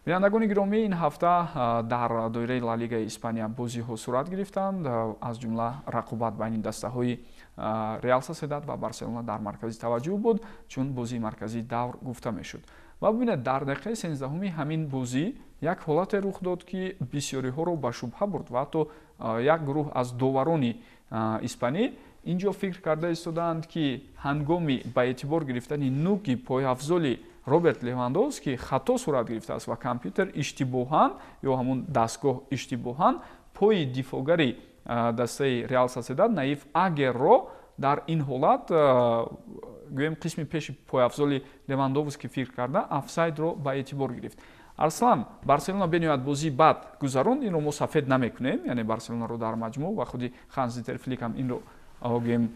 бинандагони гиромӣ ин ҳафта дар доираи Ла Лигаи Испания бозиҳо сурат гирифтанд. Аз ҷумла рақобат байни дастаҳои Реал Соседад ва Барселона дар маркази таваҷҷӯҳ буд, чун бозии марказии давр гуфта мешуд. Ва бибинед, дар дақиқаи 13-уми ҳамин бозӣ як ҳолате рух дод, ки бисёриҳоро ба шубҳа бурд ва ҳатто як гурӯҳ аз доварони испанӣ инҷо фикр карда истоданд, ки ҳангоми ба эътибор гирифтани нӯки пойафзоли Роберт Левандовски хато сурат гирифтааст ва компютер иштибоҳан ё ҳамун дастгоҳ иштибоҳан пои дифогари дастаи Реал Соседад Наиф Агерро дар ин ҳолат гӯем қисми пеши пойафзоли Левандовски фикр карда офсайдро ба эътибор гирифт. Арслан, Барселона бениҳоят бозии бад гузаронд, инро мо сафед намекунем, яъне Барселонаро дар маҷмӯъ ва худи Ханс Дитер Флик ҳам инро гӯем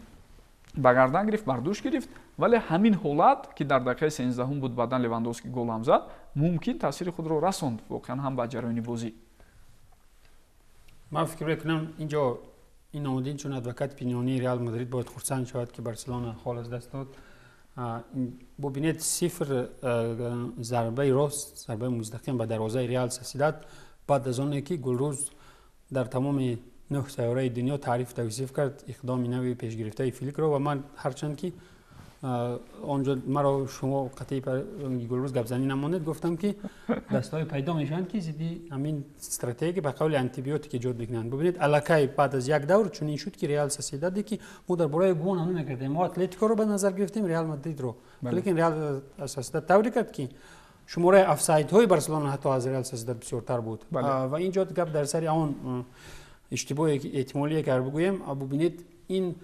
ба гардан гирифт, бардӯш гирифт, вале ҳамин ҳолат ки дар дақиқаи 13 буд баъдан Левандовски гол ҳам зад, мумкин таъсири худро расонд воқеан ҳам ба ҷараёни бозӣ. ман фикр мекунам инҷо ин омадин чун адвокати пинёнии Реал Мадрид бояд хурсанд шавад ки Барселона хол аз даст дод. бубинед сифр зарбаи рост, зарбаи мустақим ба дарвозаи Реал Соседад баъд аз оне ки Гулрӯз дар тамоми 9 сайёраи дунё таъриф тавсиф кард иқдоми нави пешгирифтаи Фликро ва ман ҳарчанд ки онҷо маро шумо қатъи Гулрӯз гапзанӣ намонед, гуфтам ки дастҳои пайдо мешаванд ки зидди ҳамин стратегия ба қавли антибиотик эҷод мекунанд. бубинед аллакай баъд аз як давр чунин шуд ки Реал Соседаде ки мо дар бораи гол ҳам намекардем, мо Атлетикоро ба назар гирифтем, Реал Мадридро, лекин Реал Соседад тавре кард ки шумораи офсайдҳои Барселона ҳатто аз Реал Соседад бисёртар буд ва инҷо гап дар сари он иштибоҳе эҳтимолие ки бигӯем, бубинед ин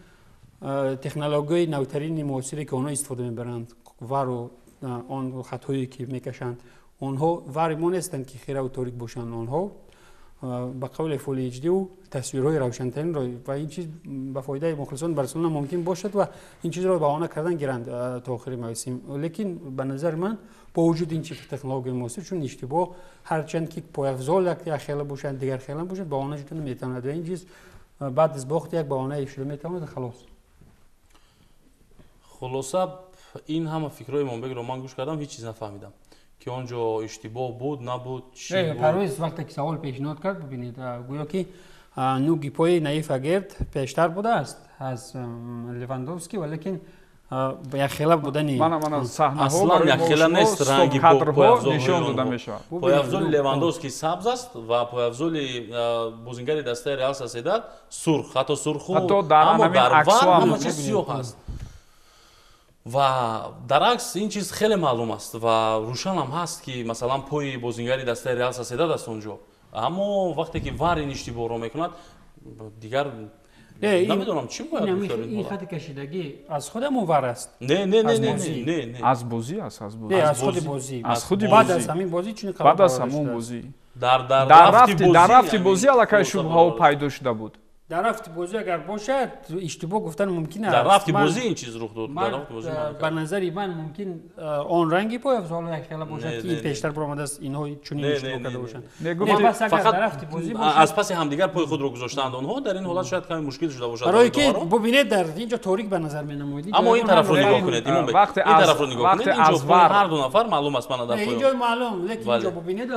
технологияи навтарини муосире ки онҳо истифода мебаранд, вару он хатҳое ки мекашанд, онҳо вари мо нестанд ки хираву торик бошанд, онҳо ба қавли Full HD тасвирҳои равшантаринро ва ин чиз ба фоидаи мухлисони Барселона мумкин бошад ва ин чизро баҳона кардан гиранд то охири мавсим. лекин ба назари ман бо вуҷуди ин чиз технологияи муосир чун иштибоҳ ҳарчанд ки пойафзол як хела бошад, дигар хела бошад, баҳона шуда наметавонад ва ин чиз баъд аз бохт як баҳона шуда метавонад халос. خلاصه این همه فکرهای منبگ رو من گوش کردم هیچ چیز نفهمیدم که آنجا اشتباه بود نبود چی بود. پرویز وقتی که سوال پیشنهاد کرد ببینید گویا که نوگی پای نایف اگرد پیشتر بوده است از لواندوفسکی ولیکن یک خیلی بودنی اصلا یک خیلی نیست رنگی پایافزول لواندوفسکی سبز است و پایافزول بازیگر دسته رئال سوسیداد سرخ حتی سرخ اما در وار همه چیز سیاه است و در عکس این چیز خیلی معلوم است و روشن هم هست که مثلا پای بازیگر دسته رئال سوسیداد است اونجا اما وقتی که وار این اشتباه رو میکند دیگر نمیدونم چی باید بکنیم. این خط کشیدگی از خودمون وار است. نه از بازی است، از بازی. از خود بازی. بعد از همین بازی چون بعد از همون بازی در رفتی بازی الکی شبهه ها پیدا شده بود. در رفت بازی اگر باشد اشتباه گفتن ممکن است. در رفت بازی این چیز رخ داد. در رفت بازی به نظر من ممکن آن رنگی پایافزال یک خیلی باشد که این پیشتر برآمده است اینها چون اشتباه کرده باشند. فقط در رفت بازی از پس همدیگر پای خود رو گذاشتند آنها در این حالت شاید کمی مشکل شده باشد. برای که ببینید در اینجا تاریک به نظر می‌نماید. اما این طرف رو نگاه کنید. این طرف رو نگاه کنید. اینجا هر دو نفر معلوم است من در پای. اینجا معلوم لیکن اینجا ببینید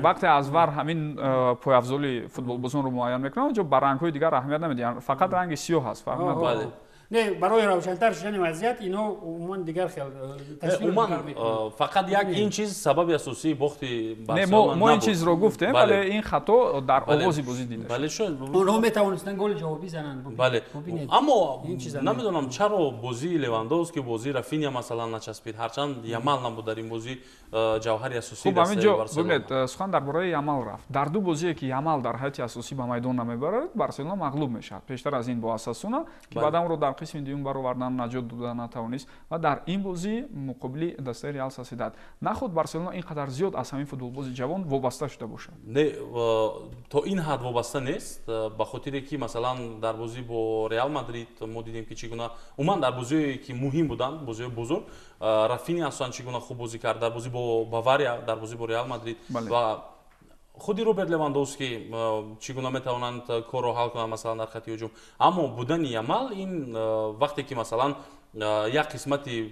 وقتی از ور همین پایافزال فوتبال بازون رو معاین میکنن جو برانکوی دیگر اهمیت نمیدن فقط رنگ سیاه هست فرق نداره. نه برای روشن‌تر شدن وضعیت اینا عموما دیگر خیلی عموما فقط یک این چیز سبب اساسی باخت بارسلونا نه ما این چیز رو گفتیم ولی این خطا در آغاز بازی دیده بله شد اونها میتونستن گل جوابی زنن بله اما نمیدونم چرا بازی لواندوفسکی بازی رافینیا مثلا نچسبید هرچند یامال نبود در این بازی جوهری اساسی دست بارسلونا ببینید سخن درباره یامال رفت در دو بازی که یامال در حالت اساسی به میدان نمیبرد بارسلونا مغلوب میشد پیشتر از این با اساسونا که بعدم رو در قسم دیوم برآوردن نجات دادن نتوانست و در این بازی مقابل دسته ریال سوسیداد نخود بارسلونا اینقدر زیاد از همین فوتبالباز جوان وابسته شده باشد نه تا این حد وابسته نیست به خاطر که مثلا در بازی با ریال مادرید ما دیدیم که چگونه عموما در بازی که مهم بودن بازی بزرگ رافینیا اصلا چگونه خوب بازی کرد در بازی با باواریا در بازی با ریال مادرید و خودی روبرت لواندوفسکی چگونه میتوانند کار رو حل کنند مثلا در خط هجوم اما بودن یامال این وقتی که مثلا як қисмати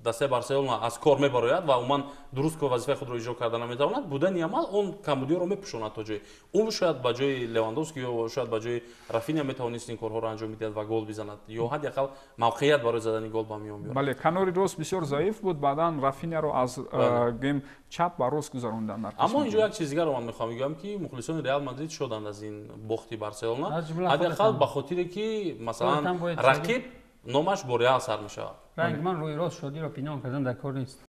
дастаи барселона аз кор мебарояд ва умуман дуруст вазифаи худро иҷро карда наметавонад будани амал он камбудиёро мепӯшонад то ҷое он шояд ба ҷои левандовски ё шояд ба ҷои рафиня метавонист ин корҳоро анҷом медиҳад ва гол бизанад ё ҳадяқал мавқеият барои задани гол ба миён биёрад. бале канори рост бисёр заиф буд баъдан рафиняро аз гейм чап ба рост гузарондан. аммо инҷо як чизи дигаро ман мехоҳам бигӯям ки мухлисони реал мадрид шоданд аз ин бохти барселона ҳадяқал ба хотире ки масалан рақиб номаш бо реал сар мешавад. رنگ من روی راست شادی را پنهان کردن در کار نیست.